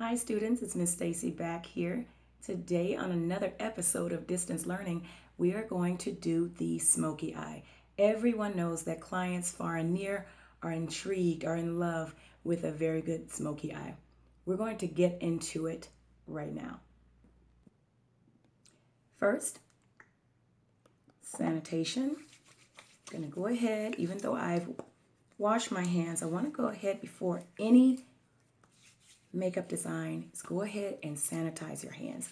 Hi students, it's Miss Stacy back here. Today on another episode of Distance Learning, we are going to do the smoky eye. Everyone knows that clients far and near are intrigued, are in love with a very good smoky eye. We're going to get into it right now. First, sanitation. I'm going to go ahead, even though I've washed my hands, I want to go ahead before any makeup design is go ahead and sanitize your hands.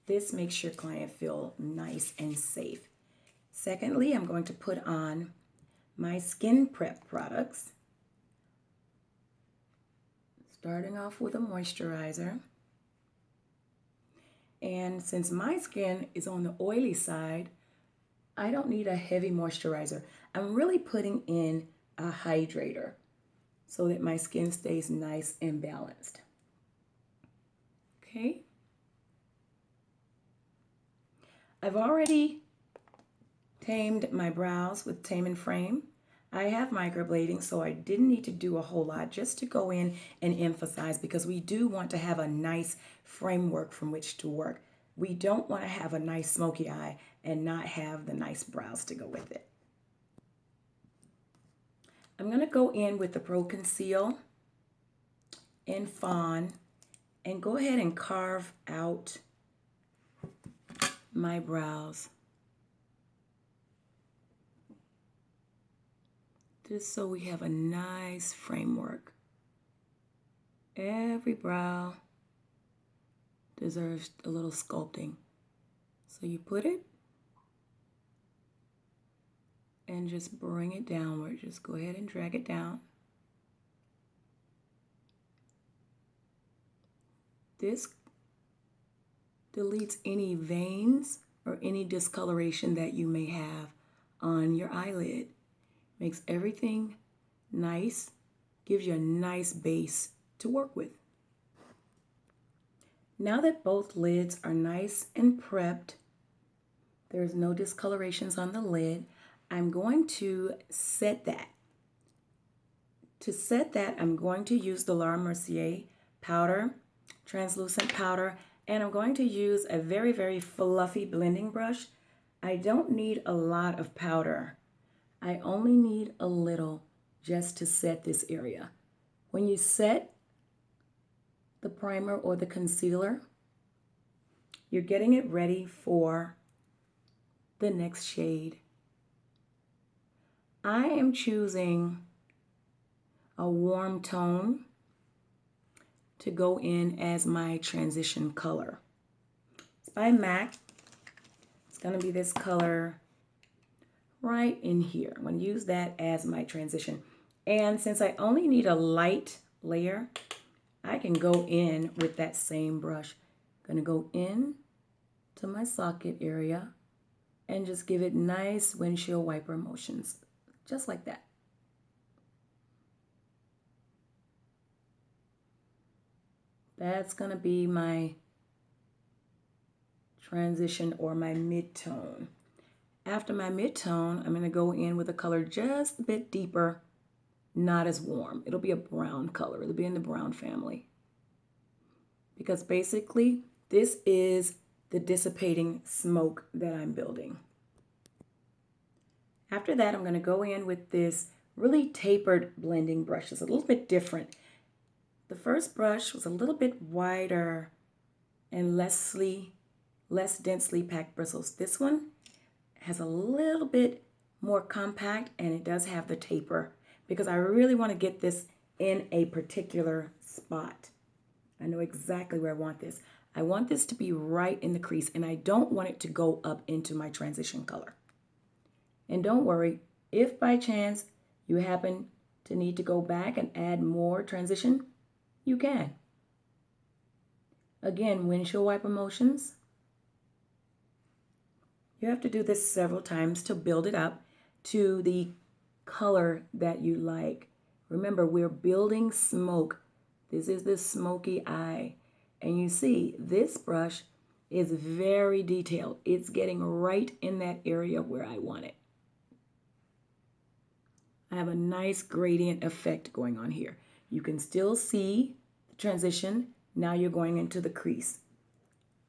This makes your client feel nice and safe. Secondly, I'm going to put on my skin prep products. Starting off with a moisturizer. And since my skin is on the oily side, I don't need a heavy moisturizer. I'm really putting in a hydrator so that my skin stays nice and balanced. Okay. I've already tamed my brows with Tame and Frame. I have microblading, so I didn't need to do a whole lot, just to go in and emphasize, because we do want to have a nice framework from which to work. We don't want to have a nice smoky eye and not have the nice brows to go with it. I'm going to go in with the Pro Conceal in Fawn and go ahead and carve out my brows. Just so we have a nice framework. Every brow deserves a little sculpting. So you put it and just bring it downward. Just go ahead and drag it down. This deletes any veins or any discoloration that you may have on your eyelid. Makes everything nice, gives you a nice base to work with. Now that both lids are nice and prepped, there's no discolorations on the lid, I'm going to set that. To set that, I'm going to use the Laura Mercier powder, translucent powder, and I'm going to use a very, very fluffy blending brush. I don't need a lot of powder. I only need a little just to set this area. When you set the primer or the concealer, you're getting it ready for the next shade. I am choosing a warm tone to go in as my transition color. It's by MAC. It's going to be this color right in here. I'm going to use that as my transition. And since I only need a light layer, I can go in with that same brush. I'm going to go in to my socket area and just give it nice windshield wiper motions, just like that. That's going to be my transition or my mid-tone. After my mid-tone, I'm going to go in with a color just a bit deeper, not as warm. It'll be a brown color. It'll be in the brown family. Because basically, this is the dissipating smoke that I'm building. After that, I'm going to go in with this really tapered blending brush. It's a little bit different. The first brush was a little bit wider and less densely packed bristles. This one has a little bit more compact, and it does have the taper because I really want to get this in a particular spot. I know exactly where I want this. I want this to be right in the crease, and I don't want it to go up into my transition color. And don't worry, if by chance you happen to need to go back and add more transition, you can. Again, windshield wiper motions. You have to do this several times to build it up to the color that you like. Remember, we're building smoke. This is the smoky eye. And you see, this brush is very detailed. It's getting right in that area where I want it. I have a nice gradient effect going on here. You can still see the transition. Now you're going into the crease.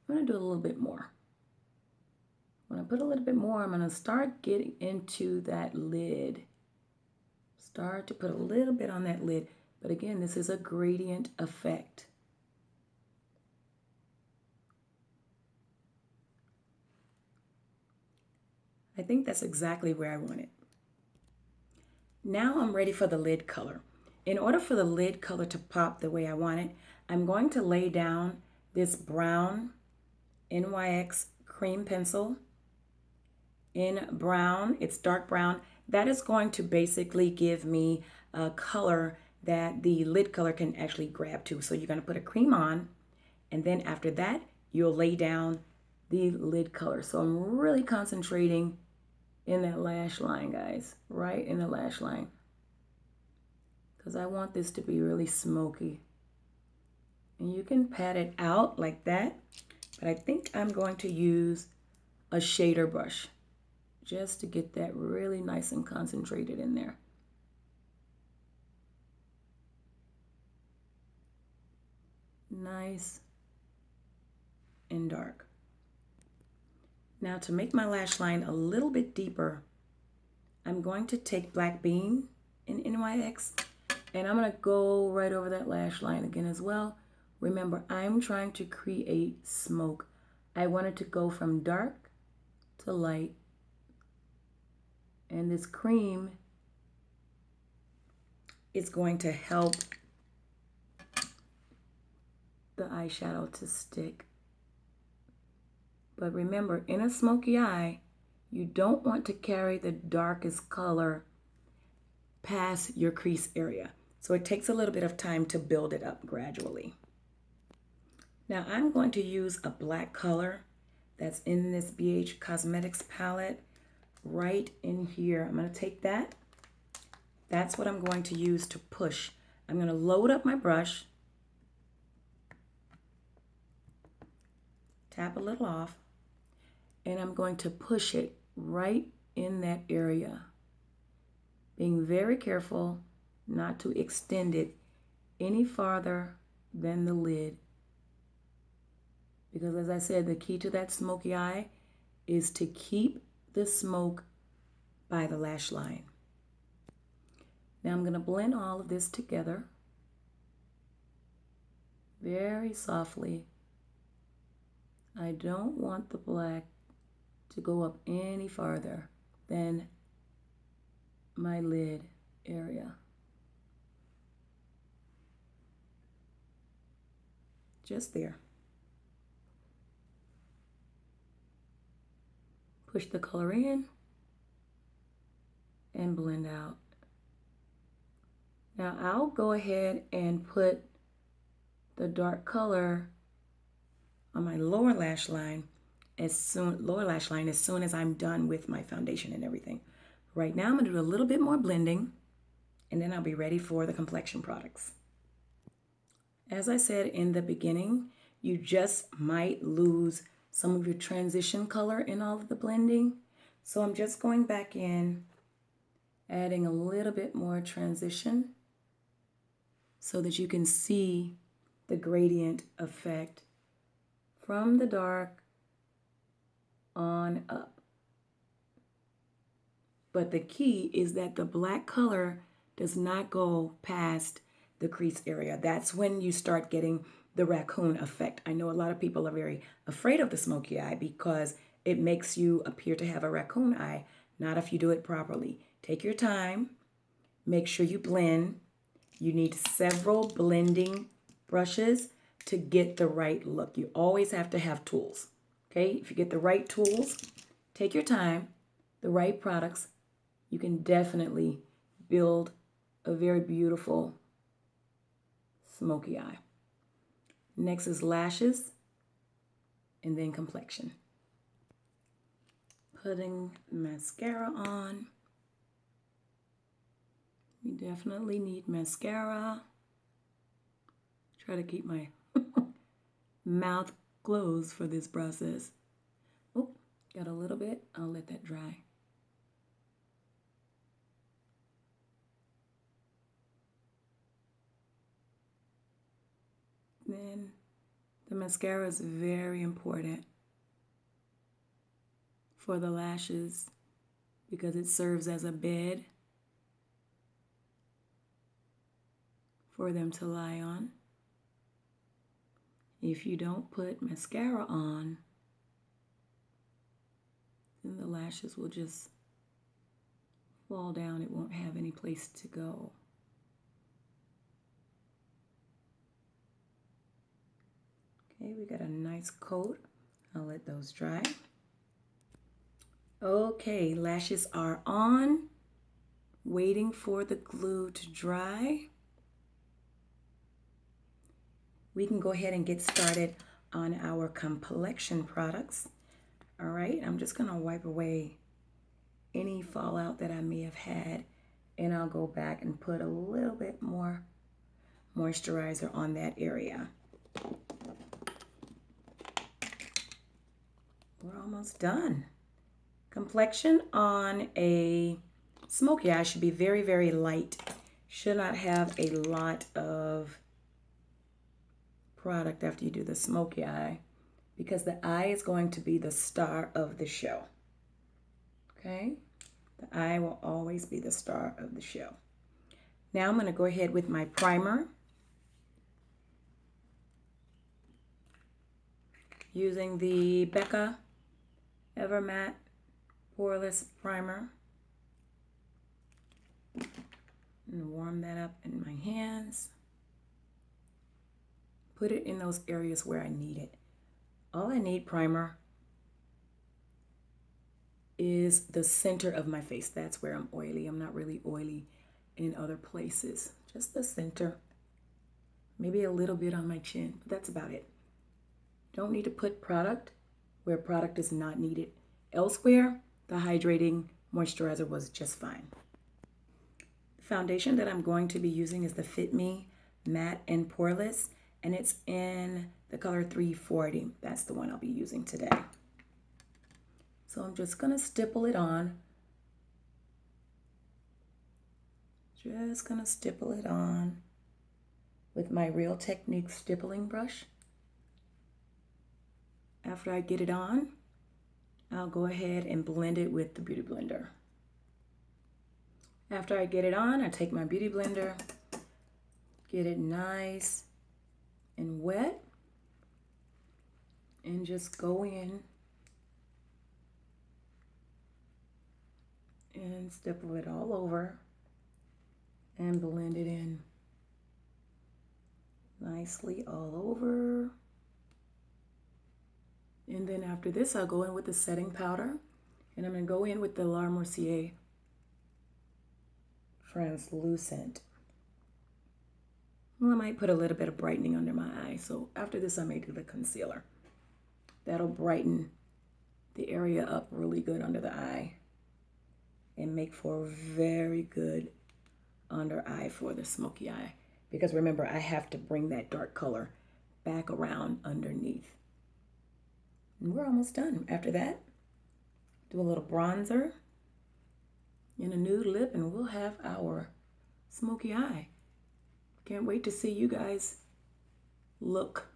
I'm going to do a little bit more. When I put a little bit more, I'm going to start getting into that lid. Start to put a little bit on that lid. But again, this is a gradient effect. I think that's exactly where I want it. Now I'm ready for the lid color. In order for the lid color to pop the way I want it, I'm going to lay down this brown NYX cream pencil in brown. It's dark brown. That is going to basically give me a color that the lid color can actually grab to. So you're going to put a cream on, and then after that, you'll lay down the lid color. So I'm really concentrating in that lash line, guys, right in the lash line, because I want this to be really smoky. And you can pat it out like that, but I think I'm going to use a shader brush just to get that really nice and concentrated in there. Nice and dark. Now to make my lash line a little bit deeper, I'm going to take Black Bean in NYX, and I'm going to go right over that lash line again as well. Remember, I'm trying to create smoke. I want it to go from dark to light. And this cream is going to help the eyeshadow to stick. But remember, in a smoky eye, you don't want to carry the darkest color past your crease area. So it takes a little bit of time to build it up gradually. Now I'm going to use a black color that's in this BH Cosmetics palette right in here. I'm going to take that. That's what I'm going to use to push. I'm going to load up my brush, tap a little off, and I'm going to push it right in that area, being very careful not to extend it any farther than the lid. Because as I said, the key to that smoky eye is to keep the smoke by the lash line. Now I'm going to blend all of this together very softly. I don't want the black to go up any farther than my lid area. Just there. Push the color in and blend out. Now I'll go ahead and put the dark color on my lower lash line as soon as I'm done with my foundation and everything. Right now I'm going to do a little bit more blending, and then I'll be ready for the complexion products. As I said in the beginning, you just might lose some of your transition color in all of the blending. So I'm just going back in, adding a little bit more transition so that you can see the gradient effect from the dark on up. But the key is that the black color does not go past the crease area. That's when you start getting the raccoon effect. I know a lot of people are very afraid of the smoky eye because it makes you appear to have a raccoon eye. Not if you do it properly. Take your time. Make sure you blend. You need several blending brushes to get the right look. You always have to have tools. Okay? If you get the right tools, take your time, the right products, you can definitely build a very beautiful smoky eye. Next is lashes, and then complexion. Putting mascara on. We definitely need mascara. Try to keep my mouth closed for this process. Oh, got a little bit. I'll let that dry. Then the mascara is very important for the lashes because it serves as a bed for them to lie on. If you don't put mascara on, then the lashes will just fall down. It won't have any place to go. Okay, we got a nice coat. I'll let those dry. Okay, lashes are on. Waiting for the glue to dry. We can go ahead and get started on our complexion products. All right, I'm just gonna wipe away any fallout that I may have had, and I'll go back and put a little bit more moisturizer on that area. We're almost done. Complexion on a smoky eye should be very, very light. Should not have a lot of product after you do the smoky eye because the eye is going to be the star of the show. Okay? The eye will always be the star of the show. Now I'm going to go ahead with my primer. Using the Becca Ever Matte Poreless Primer. And warm that up in my hands. Put it in those areas where I need it. All I need primer is the center of my face. That's where I'm oily. I'm not really oily in other places. Just the center. Maybe a little bit on my chin, but that's about it. Don't need to put product where product is not needed. Elsewhere, the hydrating moisturizer was just fine. The foundation that I'm going to be using is the Fit Me Matte and Poreless, and it's in the color 340. That's the one I'll be using today. So I'm just gonna stipple it on. Just gonna stipple it on with my Real Technique stippling brush. After I get it on, I'll go ahead and blend it with the Beauty Blender. After I get it on, I take my Beauty Blender, get it nice and wet, and just go in and stipple it all over and blend it in nicely all over. And then after this, I'll go in with the setting powder, and I'm going to go in with the La Mercier Translucent. Well, I might put a little bit of brightening under my eye. So after this, I may do the concealer. That'll brighten the area up really good under the eye and make for a very good under eye for the smoky eye. Because remember, I have to bring that dark color back around underneath. And we're almost done. After that, do a little bronzer and a nude lip, and we'll have our smoky eye. Can't wait to see you guys look.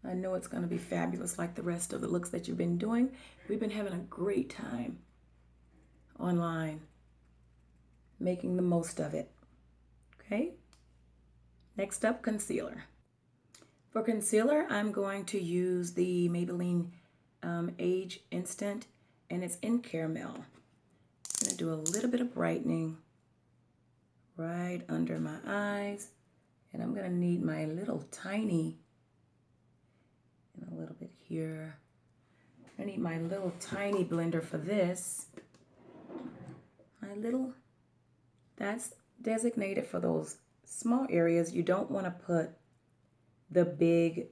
I know it's going to be fabulous like the rest of the looks that you've been doing. We've been having a great time online, making the most of it. Okay? Next up, concealer. For concealer, I'm going to use the Maybelline Age Instant, and it's in Caramel. I'm going to do a little bit of brightening right under my eyes, and I'm going to need my little tiny, and a little bit here. I need my little tiny blender for this. That's designated for those small areas. You don't want to put the big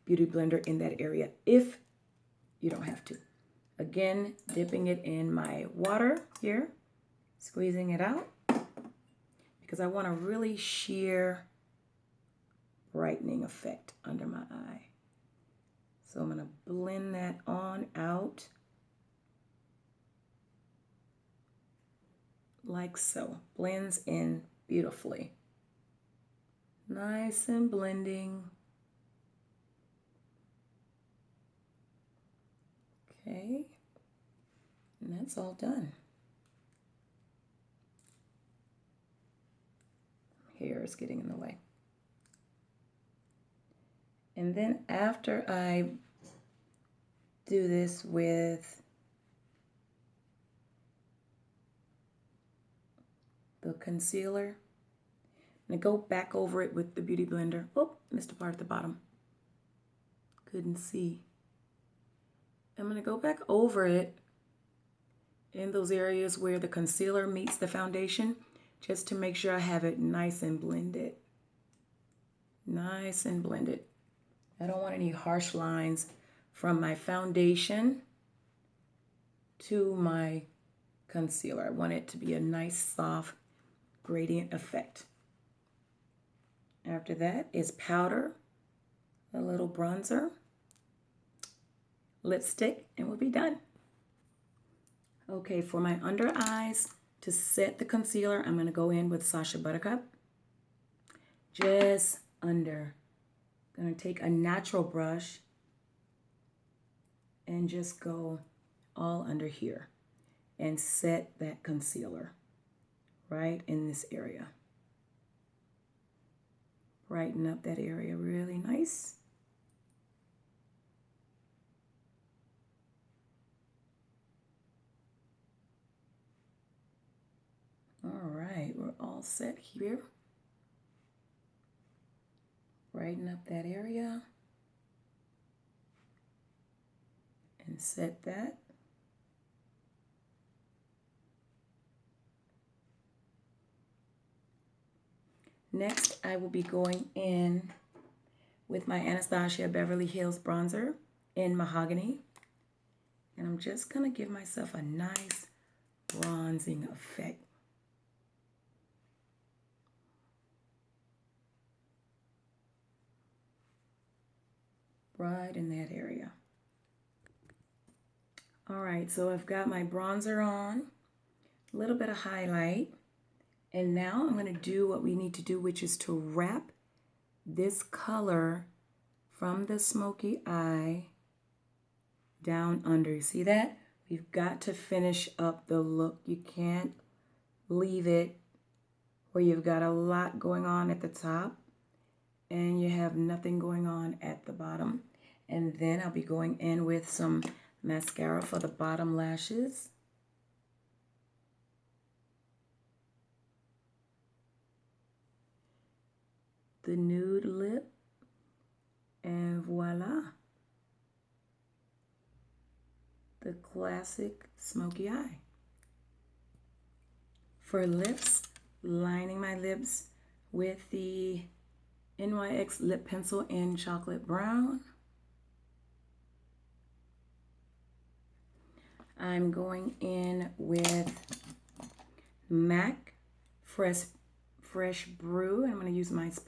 beauty blender in that area if you don't have to. Again, dipping it in my water here, squeezing it out, because I want a really sheer brightening effect under my eye. So I'm going to blend that on out like so. Blends in beautifully. Nice and blending. Okay, and that's all done. Hair is getting in the way. And then after I do this with the concealer, I'm going to go back over it with the Beauty Blender. Oh, missed a part at the bottom. Couldn't see. I'm going to go back over it in those areas where the concealer meets the foundation, just to make sure I have it nice and blended. Nice and blended. I don't want any harsh lines from my foundation to my concealer. I want it to be a nice, soft gradient effect. After that is powder, a little bronzer, lipstick, and we'll be done. Okay, for my under eyes, to set the concealer, I'm going to go in with Sacha Buttercup. Just under. I'm going to take a natural brush and just go all under here and set that concealer right in this area. Brighten up that area really nice. All right, we're all set here. Brighten up that area and set that. Next, I will be going in with my Anastasia Beverly Hills bronzer in Mahogany. And I'm just going to give myself a nice bronzing effect. Right in that area. All right, so I've got my bronzer on, a little bit of highlight, and now I'm going to do what we need to do, which is to wrap this color from the smoky eye down under. You see that? We've got to finish up the look. You can't leave it where you've got a lot going on at the top and you have nothing going on at the bottom. And then I'll be going in with some mascara for the bottom lashes. The nude lip. And voila. The classic smoky eye. For lips, lining my lips with the NYX lip pencil in chocolate brown. I'm going in with MAC Fresh Brew, and I'm going to use my spatula.